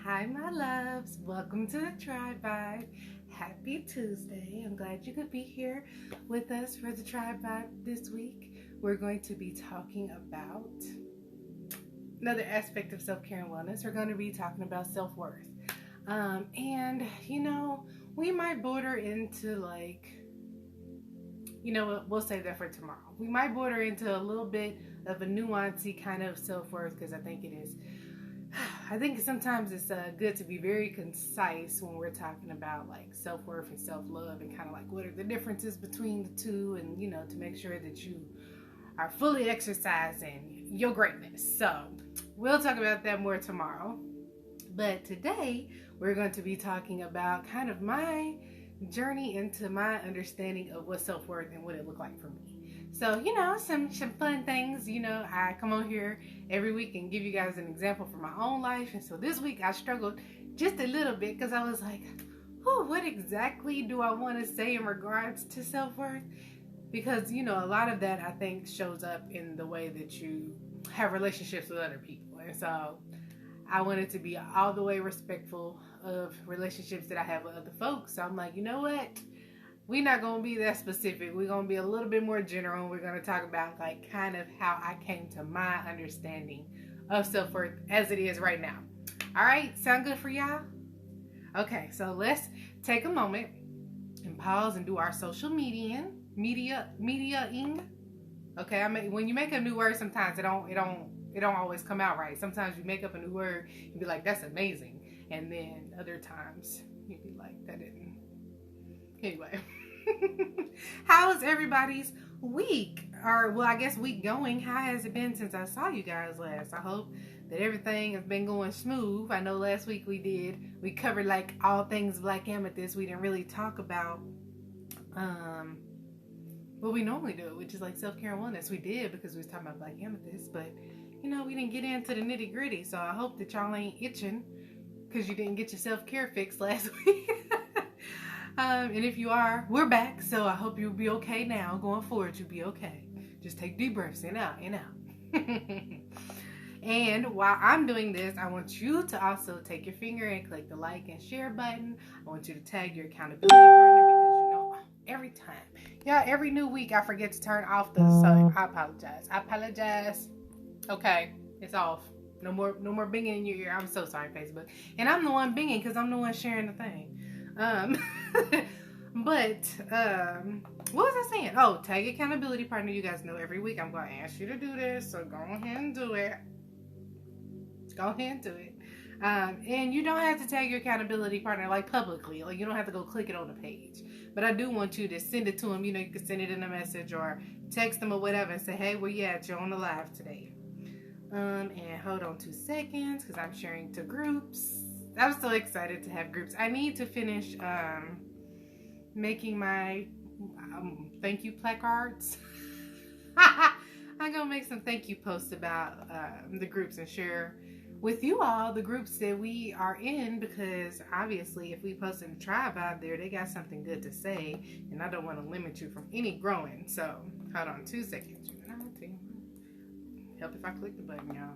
Hi, my loves. Welcome to the TRIBEvibe. Happy Tuesday. I'm glad you could be here with us for the TRIBEvibe this week. We're going to be talking about another aspect of self-care and wellness. We're going to be talking about self-worth. And, we might border into we'll save that for tomorrow. We might border into a little bit of a nuancy kind of self-worth because I think sometimes it's good to be very concise when we're talking about like self-worth and self-love and kind of like what are the differences between the two, and to make sure that you are fully exercising your greatness. So we'll talk about that more tomorrow. But today we're going to be talking about kind of my journey into my understanding of what self-worth and what it looked like for me. So, some fun things. I come on here every week and give you guys an example from my own life. And so this week I struggled just a little bit because I was like, what exactly do I want to say in regards to self-worth? Because, a lot of that I think shows up in the way that you have relationships with other people. And so I wanted to be all the way respectful of relationships that I have with other folks. So I'm like, you know what? We're not going to be that specific. We're going to be a little bit more general. We're going to talk about like kind of how I came to my understanding of self-worth as it is right now. All right. Sound good for y'all? Okay. So let's take a moment and pause and do our social mediaing. Okay. When you make a new word, sometimes it don't always come out right. Sometimes you make up a new word and be like, that's amazing. And then other times you'd be like, that didn't. Anyway, how's everybody's week? Week going? How has it been since I saw you guys last? I hope that everything has been going smooth. I know last week we covered like all things Black Amethyst. We didn't really talk about what we normally do, which is like self-care and wellness. We did because we was talking about Black Amethyst, but we didn't get into the nitty-gritty. So I hope that y'all ain't itching because you didn't get your self-care fix last week. And if you are, we're back. So I hope you'll be okay now. Going forward, you'll be okay. Just take deep breaths in, out, in, out. And while I'm doing this, I want you to also take your finger and click the like and share button. I want you to tag your accountability partner because every new week I forget to turn off the so I apologize. Okay, it's off. No more binging in your ear. I'm so sorry, Facebook. And I'm the one binging because I'm the one sharing the thing. But what was I saying? Oh, tag accountability partner. You guys know every week I'm going to ask you to do this, so go ahead and do it. And you don't have to tag your accountability partner like publicly. Like you don't have to go click it on the page. But I do want you to send it to them. You can send it in a message or text them or whatever and say, hey, where you at? You're on the live today. And hold on 2 seconds because I'm sharing to groups. I'm so excited to have groups. I need to finish making my thank you placards. I'm going to make some thank you posts about the groups and share with you all the groups that we are in, because obviously if we post in the tribe out there, they got something good to say, and I don't want to limit you from any growing. So hold on 2 seconds. Help if I click the button, y'all.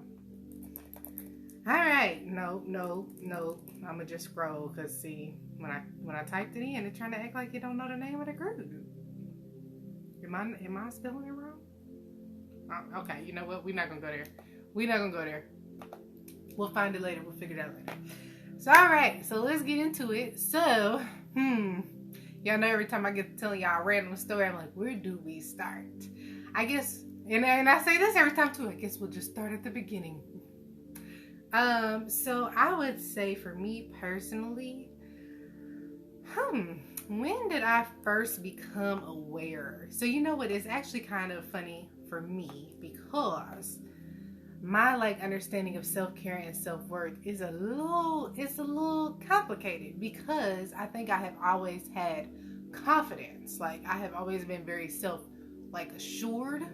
All right, no, I'm gonna just scroll because see, when I typed it in, it's trying to act like you don't know the name of the group. Am I spelling it wrong? Okay, you know what? We're not gonna go there. We'll find it later. We'll figure it out later. So all right, so let's get into it. So, y'all know every time I get to telling y'all a random story, I'm like, where do we start? I guess, and I say this every time too. I guess we'll just start at the beginning. So I would say for me personally, when did I first become aware? So you know what, it's actually kind of funny for me because my understanding of self-care and self-worth is a little complicated because I think I have always had confidence. Like I have always been very assured,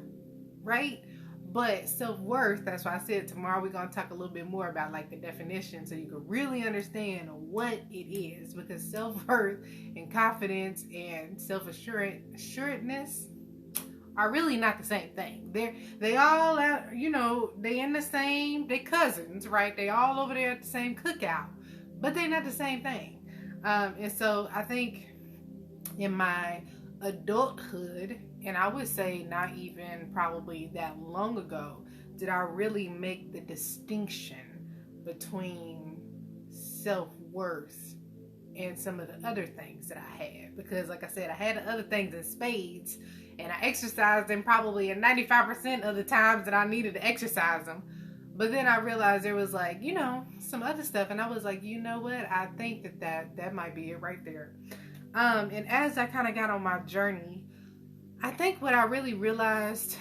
right? But self-worth, that's why I said tomorrow we're going to talk a little bit more about the definition so you can really understand what it is, because self-worth and confidence and self-assuredness are really not the same thing. They all, they in the same, they cousins, right? They all over there at the same cookout. but they're not the same thing. And so I think in my adulthood, and I would say not even probably that long ago, did I really make the distinction between self-worth and some of the other things that I had. Because like I said, I had the other things in spades, and I exercised them probably in 95% of the times that I needed to exercise them. But then I realized there was like, some other stuff, and I was like, you know what? I think that might be it right there. And as I kind of got on my journey, I think what I really realized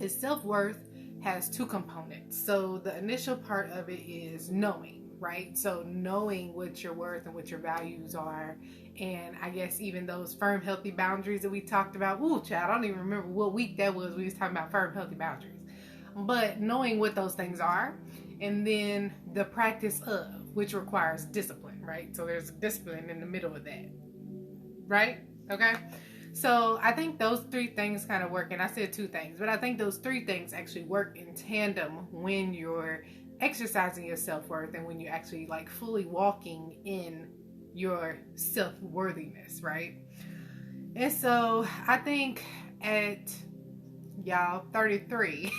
is self-worth has two components. So the initial part of it is knowing, right? So knowing what your worth and what your values are. And I guess even those firm, healthy boundaries that we talked about. Ooh, child, I don't even remember what week that was. We was talking about firm, healthy boundaries. But knowing what those things are, and then the practice of, which requires discipline, right? So there's discipline in the middle of that, right? Okay. So I think those three things kind of work, and I said two things, but I think those three things actually work in tandem when you're exercising your self-worth and when you're actually like fully walking in your self-worthiness, right? And so I think at 33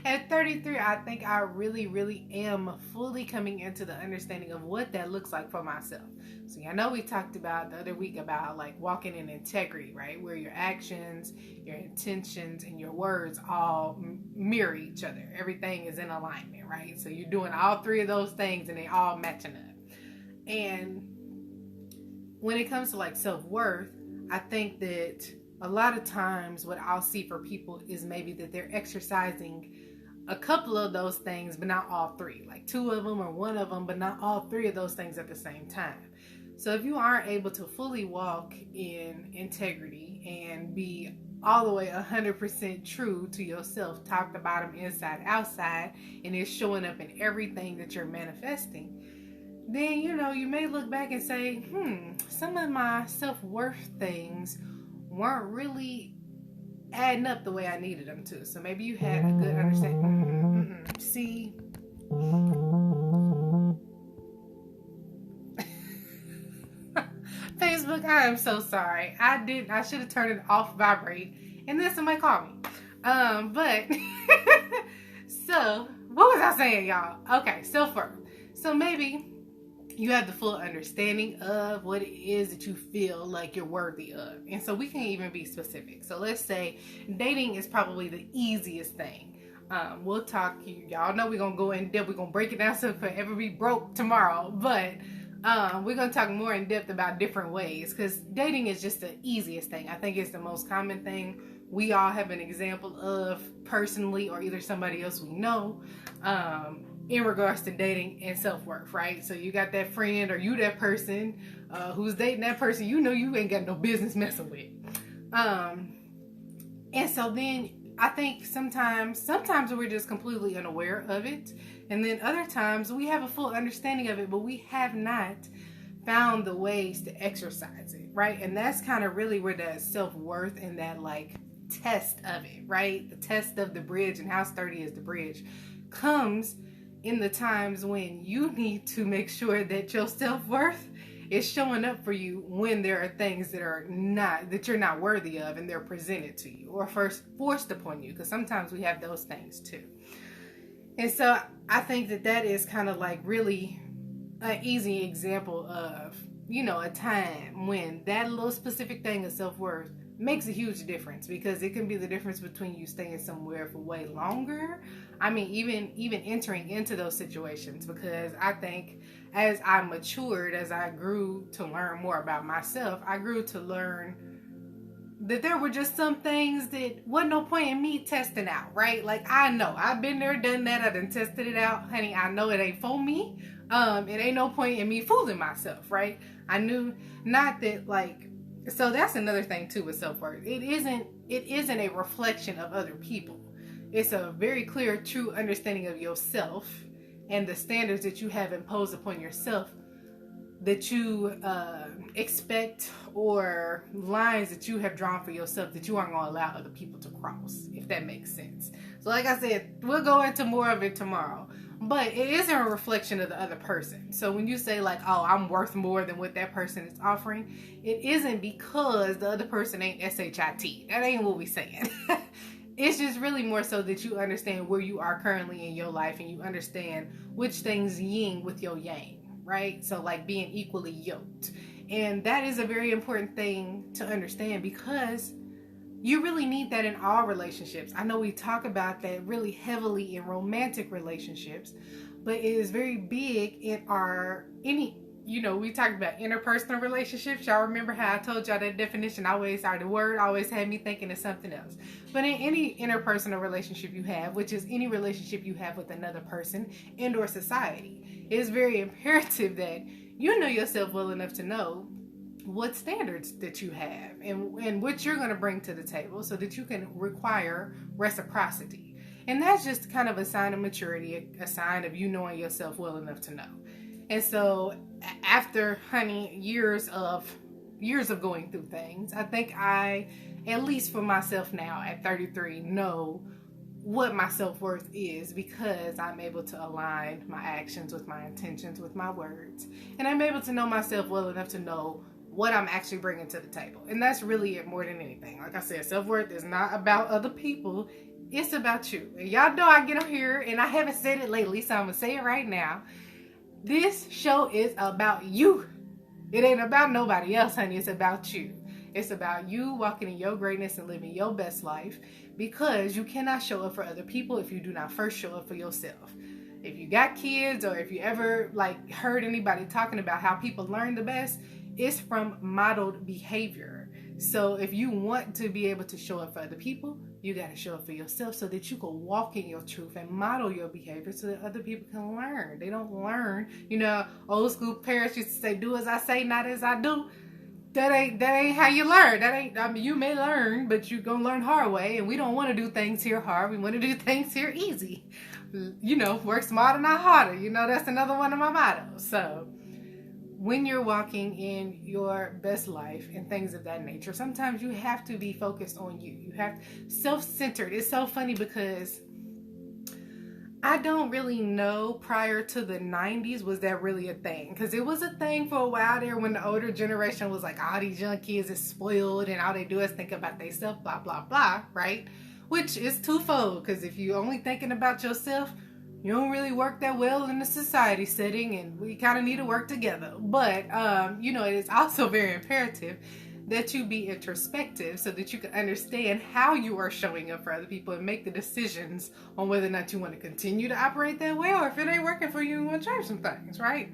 at 33, I think I really, really am fully coming into the understanding of what that looks like for myself. So I know we talked about the other week about like walking in integrity, right? Where your actions, your intentions, and your words all mirror each other. Everything is in alignment, right? So you're doing all three of those things and they all matching up. And when it comes to like self-worth, I think that a lot of times what I'll see for people is maybe that they're exercising a couple of those things, but not all three. Like two of them or one of them, but not all three of those things at the same time. So if you aren't able to fully walk in integrity and be all the way 100% true to yourself, top to bottom, inside, outside, and it's showing up in everything that you're manifesting, then, you may look back and say, some of my self-worth things weren't really adding up the way I needed them to. So maybe you had a good understanding. See? Facebook, I am so sorry. I should have turned it off vibrate, and then somebody called me. But so what was I saying, y'all? Okay, self-worth. So maybe you have the full understanding of what it is that you feel like you're worthy of. And so we can even be specific. So let's say dating is probably the easiest thing. We'll talk, y'all know we're going to go in depth. We're going to break it down so it forever be broke tomorrow. But we're going to talk more in depth about different ways, because dating is just the easiest thing. I think it's the most common thing we all have an example of personally, or either somebody else we know, in regards to dating and self-worth, right? So you got that friend or you that person who's dating that person you ain't got no business messing with. And so then I think sometimes we're just completely unaware of it. And then other times we have a full understanding of it, but we have not found the ways to exercise it, right? And that's kind of really where that self-worth and that like test of it, right? The test of the bridge and how sturdy is the bridge comes in the times when you need to make sure that your self-worth is showing up for you when there are things that you're not worthy of, and they're presented to you or first forced upon you, because sometimes we have those things too. And so I think that is kind of like really an easy example of, a time when that little specific thing of self-worth makes a huge difference, because it can be the difference between you staying somewhere for way longer. I mean, even entering into those situations, because I think as I matured, as I grew to learn more about myself, I grew to learn that there were just some things that wasn't no point in me testing out, right? Like, I know I've been there, done that, I done tested it out, honey. I know it ain't for me. It ain't no point in me fooling myself, right? I knew not that, like, so that's another thing too with self-worth. It isn't a reflection of other people. It's a very clear, true understanding of yourself and the standards that you have imposed upon yourself, that you expect, or lines that you have drawn for yourself that you aren't going to allow other people to cross, if that makes sense. So like I said, we'll go into more of it tomorrow. but it isn't a reflection of the other person. So when you say like, oh, I'm worth more than what that person is offering, it isn't because the other person ain't SHIT. That ain't what we saying. It's just really more so that you understand where you are currently in your life, and you understand which things yin with your yang, right? So like being equally yoked. And that is a very important thing to understand, because you really need that in all relationships. I know we talk about that really heavily in romantic relationships, but it is very big in we talked about interpersonal relationships. Y'all remember how I told y'all that definition the word always had me thinking of something else. But in any interpersonal relationship you have, which is any relationship you have with another person and or society, it is very imperative that you know yourself well enough to know what standards that you have and what you're going to bring to the table, so that you can require reciprocity. And that's just kind of a sign of maturity, a sign of you knowing yourself well enough to know. And so after, years of going through things, I think I, at least for myself now at 33, know what my self-worth is, because I'm able to align my actions with my intentions, with my words. And I'm able to know myself well enough to know what I'm actually bringing to the table. And that's really it more than anything. Like I said, self-worth is not about other people. It's about you. And y'all know I get on here and I haven't said it lately, so I'm going to say it right now. This show is about you. It ain't about nobody else, honey. It's about you. It's about you walking in your greatness and living your best life, because you cannot show up for other people if you do not first show up for yourself. If you got kids, or if you ever heard anybody talking about how people learn the best, it's from modeled behavior. So if you want to be able to show up for other people, you got to show up for yourself, so that you can walk in your truth and model your behavior, so that other people can learn. They don't learn. Old school parents used to say, do as I say, not as I do. That ain't how you learn. You may learn, but you're going to learn hard way. And we don't want to do things here hard. We want to do things here easy. Work smarter, not harder. That's another one of my mottos. So when you're walking in your best life and things of that nature, sometimes you have to be focused on you. You have self-centered. It's so funny because I don't really know prior to the 90s was that really a thing, because it was a thing for a while there when the older generation was like, all these young kids is spoiled and all they do is think about themselves, blah blah blah, right? Which is twofold, because if you're only thinking about yourself, you don't really work that well in the society setting, and we kind of need to work together. But it is also very imperative that you be introspective, so that you can understand how you are showing up for other people and make the decisions on whether or not you want to continue to operate that way, or if it ain't working for you, you want to change some things, right?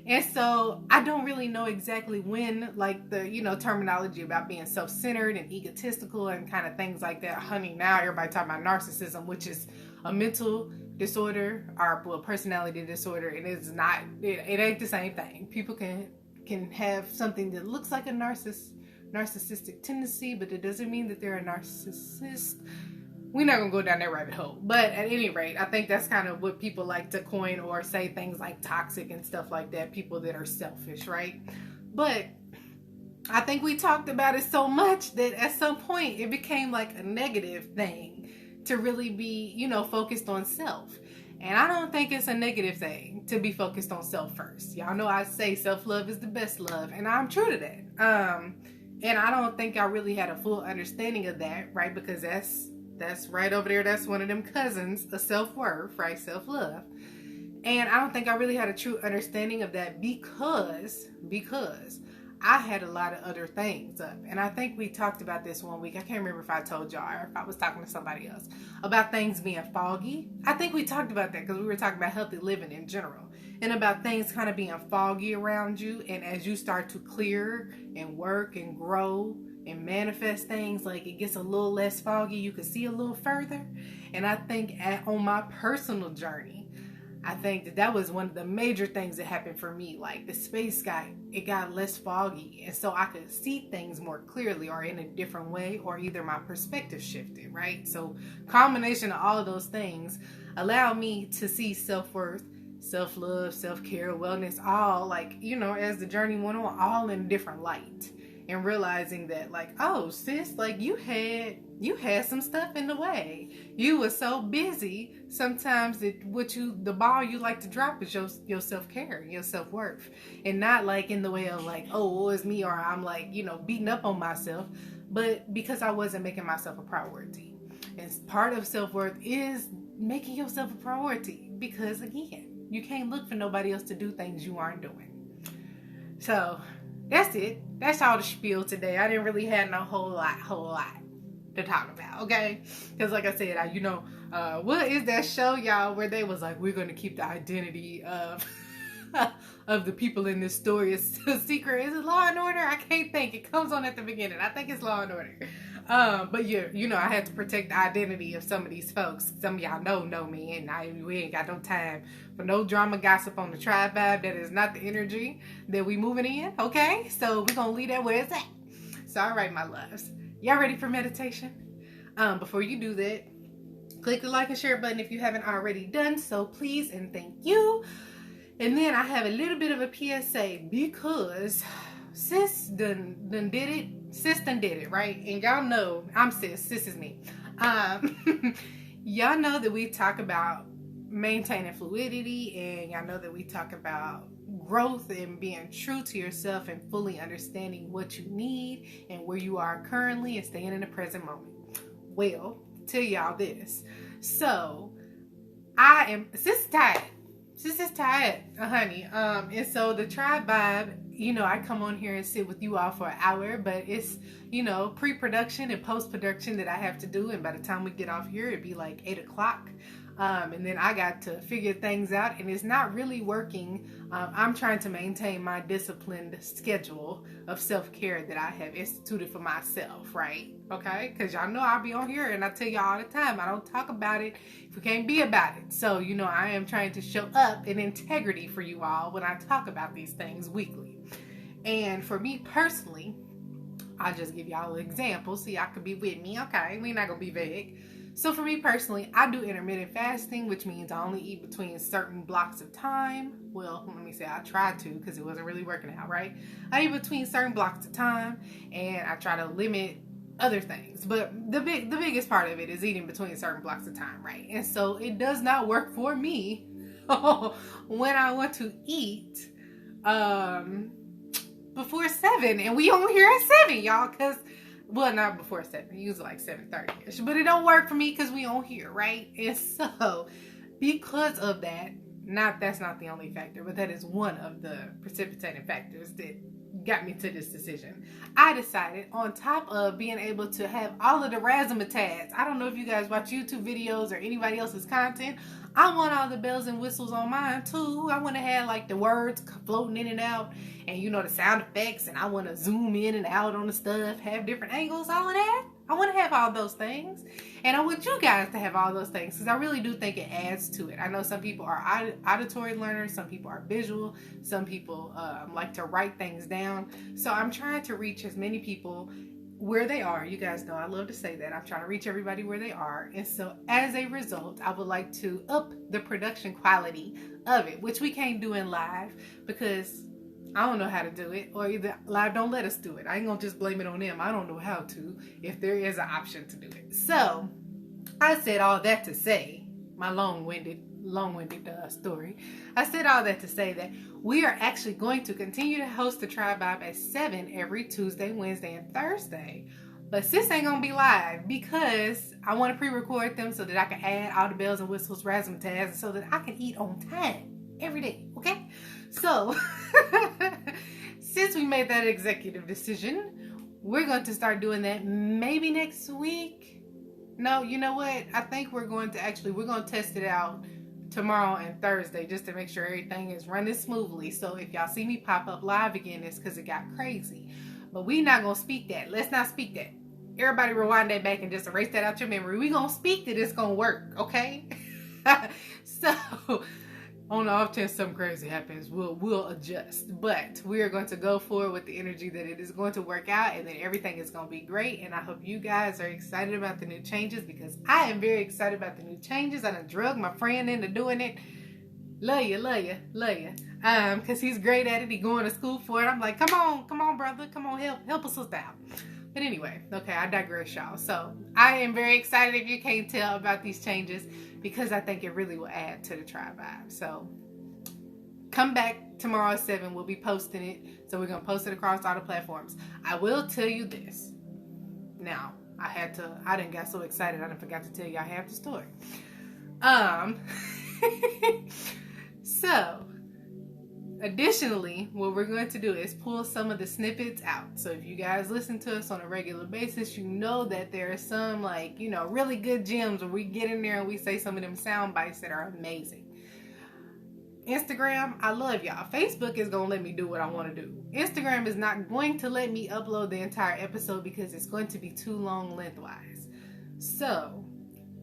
And so I don't really know exactly when, the terminology about being self-centered and egotistical and kind of things like that. Honey, now everybody talking about narcissism, which is a mental disorder or personality disorder, and it's not. It ain't the same thing. People can have something that looks like a narcissistic tendency, but it doesn't mean that they're a narcissist. We're not gonna go down that rabbit hole. But at any rate, I think that's kind of what people like to coin or say things like toxic and stuff like that. People that are selfish, right? But I think we talked about it so much that at some point it became like a negative thing to really be, focused on self. And I don't think it's a negative thing to be focused on self first. Y'all know I say self-love is the best love, and I'm true to that. And I don't think I really had a full understanding of that, right? Because that's right over there. That's one of them cousins of self-worth, right? Self-love. And I don't think I really had a true understanding of that because I had a lot of other things up. And I think we talked about this one week. I can't remember if I told y'all or if I was talking to somebody else about things being foggy. I think we talked about that because we were talking about healthy living in general and about things kind of being foggy around you. And as you start to clear and work and grow and manifest things, it gets a little less foggy. You can see a little further. And I think on my personal journey, I think that was one of the major things that happened for me. The space got less foggy, and so I could see things more clearly or in a different way, or either my perspective shifted, right? So combination of all of those things allowed me to see self-worth, self-love, self-care, wellness, all as the journey went on, all in a different light, and realizing that oh sis, you had you had some stuff in the way. You were so busy. Sometimes the ball you like to drop is your self-care, your self-worth. And not like in the way of like, oh, it's me, or I'm like, you know, beating up on myself, but because I wasn't making myself a priority. And part of self-worth is making yourself a priority, because again, you can't look for nobody else to do things you aren't doing. So that's it. That's all the spiel today. I didn't really have no whole lot to talk about, okay? Because like I said, what is that show, y'all, where they was like, we're going to keep the identity of of the people in this story is a secret. Is it Law and Order? I can't think. It comes on at the beginning. I think it's Law and Order. But yeah, you know, I had to protect the identity of some of these folks. Some of y'all know me, and we ain't got no time for no drama gossip on the TRIBEvibe. That is not the energy that we moving in, okay? So we're gonna leave that where it's at. So all right, my loves, y'all ready for meditation? Before you do that, click the like and share button if you haven't already done so, please and thank you. And then I have a little bit of a PSA, because sis done did it. Sis done did it, right? And y'all know, I'm sis. Sis is me. Y'all know that we talk about maintaining fluidity, and y'all know that we talk about growth and being true to yourself and fully understanding what you need and where you are currently and staying in the present moment. Well, tell y'all this. So, sis is tired. Sis is tired, honey. And so the TRIBEvibe, you know, I come on here and sit with you all for an hour, but it's, you know, pre-production and post-production that I have to do. And by the time we get off here, it'd be like 8 o'clock. And then I got to figure things out, and it's not really working. I'm trying to maintain my disciplined schedule of self-care that I have instituted for myself, right? Okay? Because y'all know I'll be on here and I tell y'all all the time, I don't talk about it if we can't be about it. So, you know, I am trying to show up in integrity for you all when I talk about these things weekly. And for me personally, I'll just give y'all an example so y'all can be with me, okay? We're not going to be vague. So for me personally, I do intermittent fasting, which means I only eat between certain blocks of time. Well, let me say I tried to, because it wasn't really working out, right? I eat between certain blocks of time, and I try to limit other things. But the biggest part of it is eating between certain blocks of time, right? And so it does not work for me when I want to eat before 7, and we on here at 7, y'all, because, well, not before 7, usually like 7:30ish, but it don't work for me because we on here, right? And so because of that, that's not the only factor, but that is one of the precipitating factors that got me to this decision. I decided, on top of being able to have all of the razzmatazz, I don't know if you guys watch YouTube videos or anybody else's content, I want all the bells and whistles on mine too. I want to have like the words floating in and out, and you know, the sound effects, and I want to zoom in and out on the stuff, have different angles, all of that. I want to have all those things, and I want you guys to have all those things, because I really do think it adds to it. I know some people are auditory learners, some people are visual, some people like to write things down. So I'm trying to reach as many people where they are. You guys know I love to say that. I'm trying to reach everybody where they are. And so as a result, I would like to up the production quality of it, which we can't do in live because I don't know how to do it, or either live don't let us do it. I ain't gonna just blame it on them. I don't know how to, if there is an option to do it. So I said all that to say, my long-winded story. I said all that to say that we are actually going to continue to host the TRIBEvibe at 7 every Tuesday, Wednesday, and Thursday. But sis ain't gonna be live because I want to pre-record them so that I can add all the bells and whistles, razzmatazz, so that I can eat on time every day, okay? So, since we made that executive decision, we're going to start doing that maybe next week. No, you know what? I think we're going to test it out tomorrow and Thursday just to make sure everything is running smoothly. So if y'all see me pop up live again, it's because it got crazy. But we not going to speak that. Let's not speak that. Everybody rewind that back and just erase that out your memory. We going to speak that it's going to work, okay? So, on the off chance something crazy happens, we'll adjust. But we are going to go forward with the energy that it is going to work out, and then everything is going to be great. And I hope you guys are excited about the new changes, because I am very excited about the new changes. I done drug my friend into doing it. Love you, love you, love you. Cause he's great at it. He going to school for it. I'm like, come on, brother, come on, help us out. But anyway, okay, I digress, y'all. So I am very excited, if you can't tell, about these changes because I think it really will add to the TRIBEvibe. So come back tomorrow at 7. We'll be posting it. So we're gonna post it across all the platforms. I will tell you this. Now, I didn't get so excited I didn't forgot to tell y'all half the story. So, additionally, what we're going to do is pull some of the snippets out. So if you guys listen to us on a regular basis, you know that there are some, like, you know, really good gems where we get in there and we say some of them sound bites that are amazing. Instagram, I love y'all. Facebook is going to let me do what I want to do. Instagram is not going to let me upload the entire episode because it's going to be too long lengthwise. So,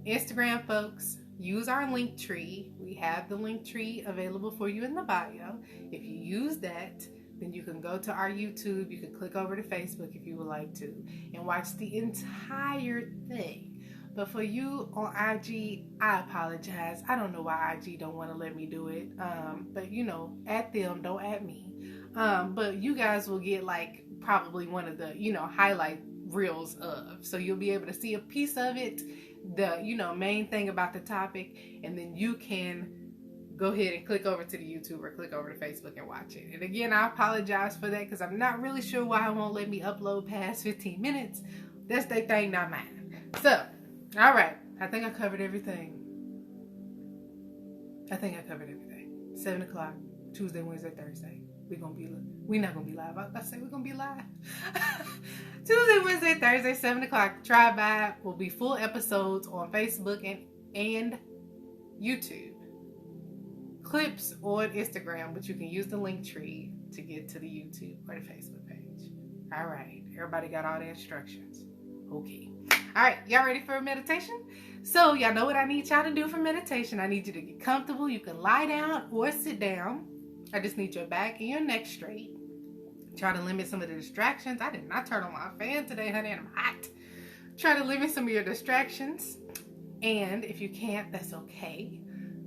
Instagram folks, use our link tree. We have the link tree available for you in the bio. If you use that, then you can go to our YouTube. You can click over to Facebook if you would like to and watch the entire thing. But for you on IG, I apologize. I don't know why IG don't want to let me do it. But you know, at them, don't at me. But you guys will get like probably one of the, you know, highlight reels of. So you'll be able to see a piece of it, the, you know, main thing about the topic, and then you can go ahead and click over to the YouTube or click over to Facebook and watch it. And again, I apologize for that because I'm not really sure why it won't let me upload past 15 minutes. That's their thing, not mine. So, all right. I think I covered everything. 7 o'clock, Tuesday, Wednesday, Thursday. We're not gonna be live. I say we're gonna be live. Tuesday, Wednesday, Thursday, 7 o'clock. TRIBEvibe will be full episodes on Facebook and YouTube. Clips on Instagram, but you can use the link tree to get to the YouTube or the Facebook page. All right. Everybody got all the instructions. Okay. All right. Y'all ready for a meditation? So y'all know what I need y'all to do for meditation. I need you to get comfortable. You can lie down or sit down. I just need your back and your neck straight. Try to limit some of the distractions. I did not turn on my fan today, honey, and I'm hot. Try to limit some of your distractions. And if you can't, that's okay.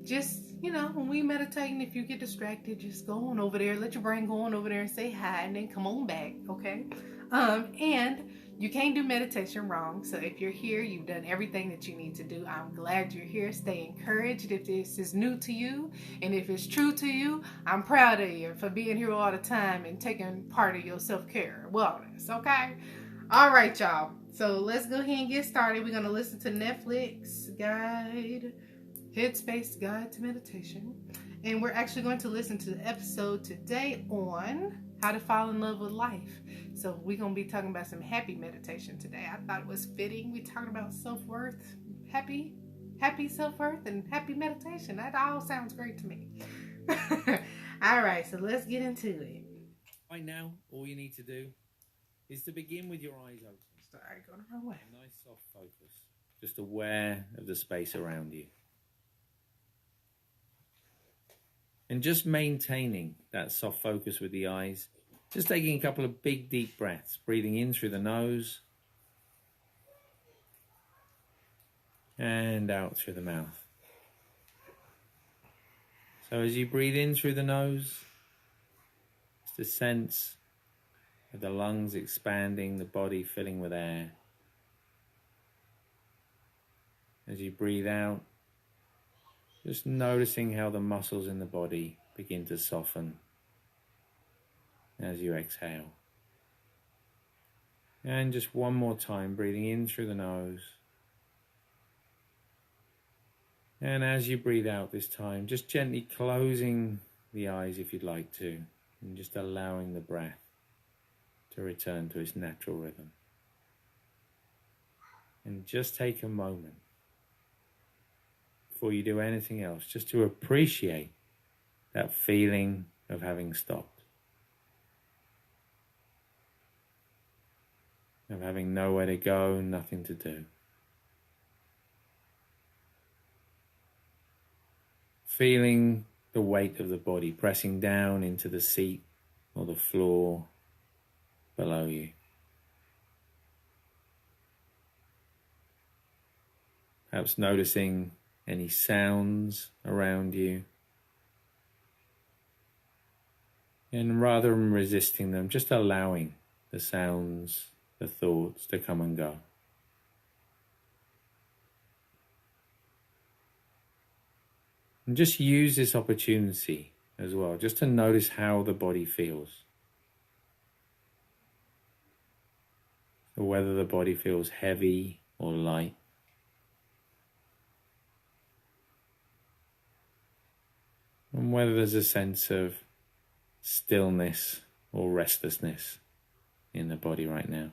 Just, you know, when we meditating, if you get distracted, just go on over there. Let your brain go on over there and say hi, and then come on back, okay? And you can't do meditation wrong. So if you're here, you've done everything that you need to do. I'm glad you're here. Stay encouraged if this is new to you. And if it's true to you, I'm proud of you for being here all the time and taking part of your self-care wellness, okay? All right, y'all. So let's go ahead and get started. We're going to listen to Netflix guide, Headspace Guide to Meditation. And we're actually going to listen to the episode today on how to fall in love with life. So we're going to be talking about some happy meditation today. I thought it was fitting. We talking about self-worth, happy self-worth, and happy meditation. That all sounds great to me. All right, so let's get into it. Right now, all you need to do is to begin with your eyes open. Sorry, going the wrong way. A nice soft focus. Just aware of the space around you. And just maintaining that soft focus with the eyes. Just taking a couple of big, deep breaths. Breathing in through the nose. And out through the mouth. So as you breathe in through the nose, it's the sense of the lungs expanding, the body filling with air. As you breathe out, just noticing how the muscles in the body begin to soften as you exhale. And just one more time, breathing in through the nose. And as you breathe out this time, just gently closing the eyes if you'd like to, and just allowing the breath to return to its natural rhythm. And just take a moment before you do anything else, just to appreciate that feeling of having stopped, of having nowhere to go, nothing to do. Feeling the weight of the body pressing down into the seat or the floor below you. Perhaps noticing any sounds around you, And rather than resisting them, just allowing the sounds, the thoughts to come and go. And just use this opportunity as well, just to notice how the body feels. So whether the body feels heavy or light. And whether there's a sense of stillness or restlessness in the body right now.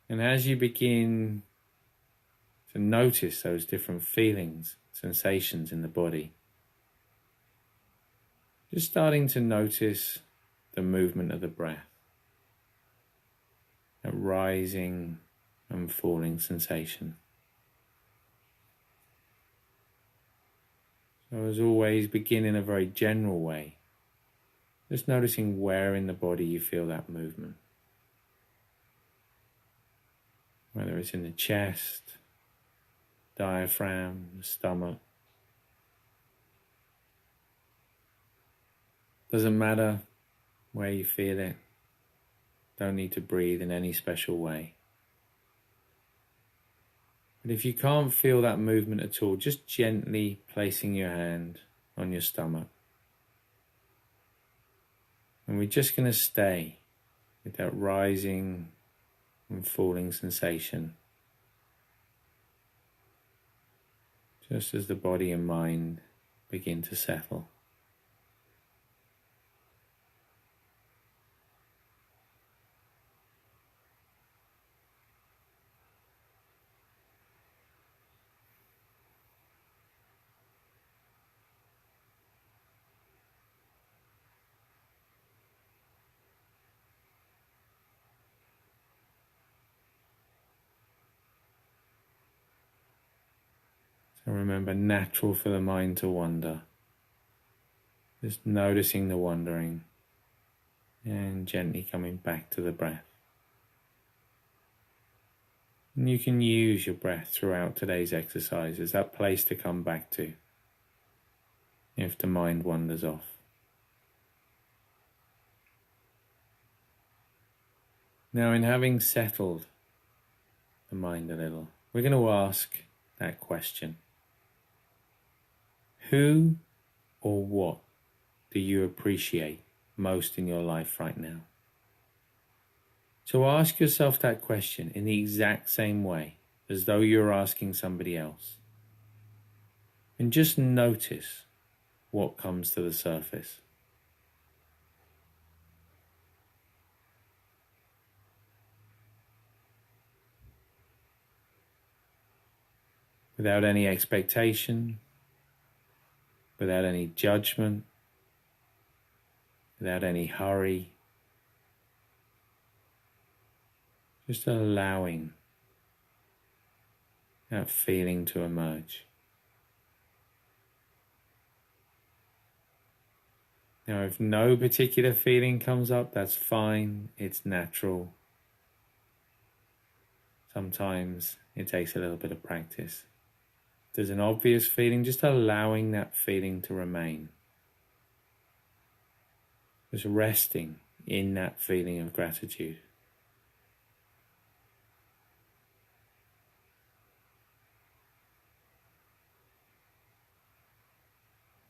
And as you begin to notice those different feelings, sensations in the body, just starting to notice the movement of the breath, that rising and falling sensation. So as always, begin in a very general way, just noticing where in the body you feel that movement. Whether it's in the chest, diaphragm, the stomach. Doesn't matter where you feel it. Don't need to breathe in any special way. But if you can't feel that movement at all, just gently placing your hand on your stomach. And we're just going to stay with that rising and falling sensation, just as the body and mind begin to settle. So remember, natural for the mind to wander. Just noticing the wandering and gently coming back to the breath. And you can use your breath throughout today's exercise as that place to come back to if the mind wanders off. Now, in having settled the mind a little, we're going to ask that question. Who or what do you appreciate most in your life right now? So ask yourself that question in the exact same way as though you're asking somebody else. And just notice what comes to the surface. Without any expectation, without any judgment, without any hurry, just allowing that feeling to emerge. Now, if no particular feeling comes up, that's fine, it's natural. Sometimes it takes a little bit of practice. If there's an obvious feeling, just allowing that feeling to remain. Just resting in that feeling of gratitude.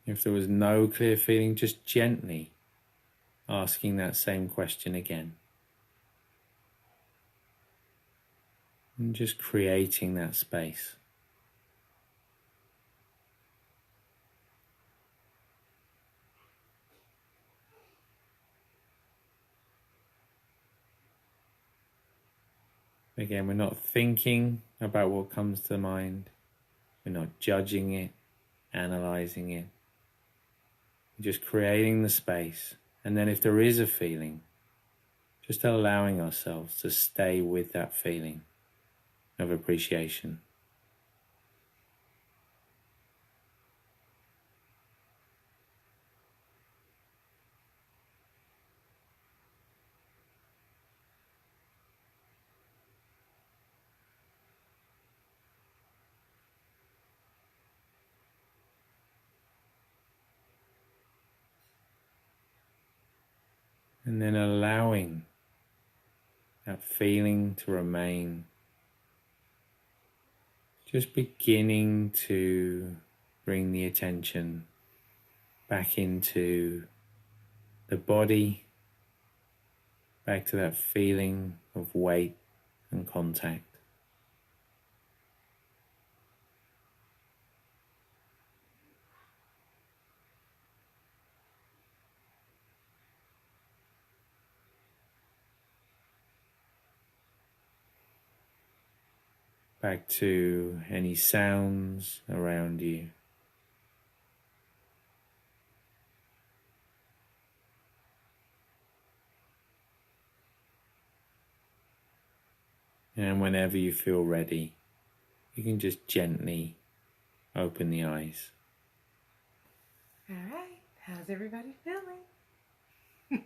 If there was no clear feeling, just gently asking that same question again. And just creating that space. Again, we're not thinking about what comes to mind. We're not judging it, analyzing it. We're just creating the space. And then if there is a feeling, just allowing ourselves to stay with that feeling of appreciation. And then allowing that feeling to remain. Just beginning to bring the attention back into the body, back to that feeling of weight and contact. Back to any sounds around you. And whenever you feel ready, you can just gently open the eyes. All right, how's everybody feeling?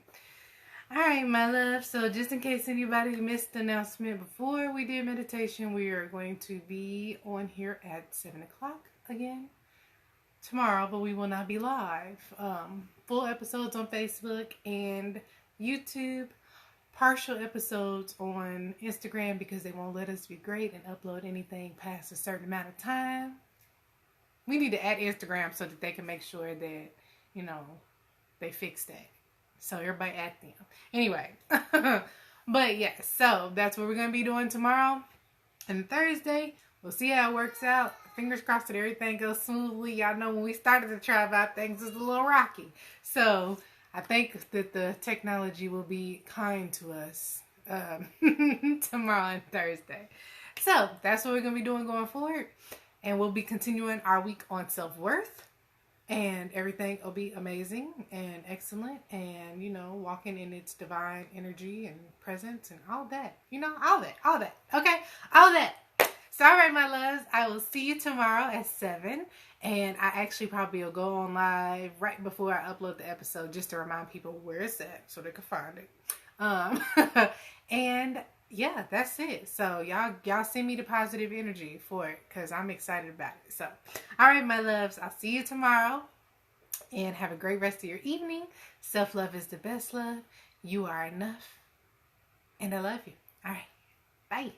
All right, my love. So just in case anybody missed the announcement before we did meditation, we are going to be on here at 7 o'clock again tomorrow, but we will not be live. Full episodes on Facebook and YouTube. Partial episodes on Instagram because they won't let us be great and upload anything past a certain amount of time. We need to add Instagram so that they can make sure that, you know, they fix that. So everybody at them. Anyway. But yes, so that's what we're going to be doing tomorrow. And Thursday, we'll see how it works out. Fingers crossed that everything goes smoothly. Y'all know when we started the TRIBEvibe, things was a little rocky. So I think that the technology will be kind to us tomorrow and Thursday. So that's what we're going to be doing going forward. And we'll be continuing our week on self-worth. And everything will be amazing and excellent. And, you know, walking in its divine energy and presence and all that. You know, all that. Okay? All that. So, all right, my loves. I will see you tomorrow at 7. And I actually probably will go on live right before I upload the episode just to remind people where it's at so they can find it. And yeah, that's it. So y'all send me the positive energy for it because I'm excited about it. So, all right, my loves, I'll see you tomorrow and have a great rest of your evening. Self-love is the best love. You are enough. And I love you. All right. Bye.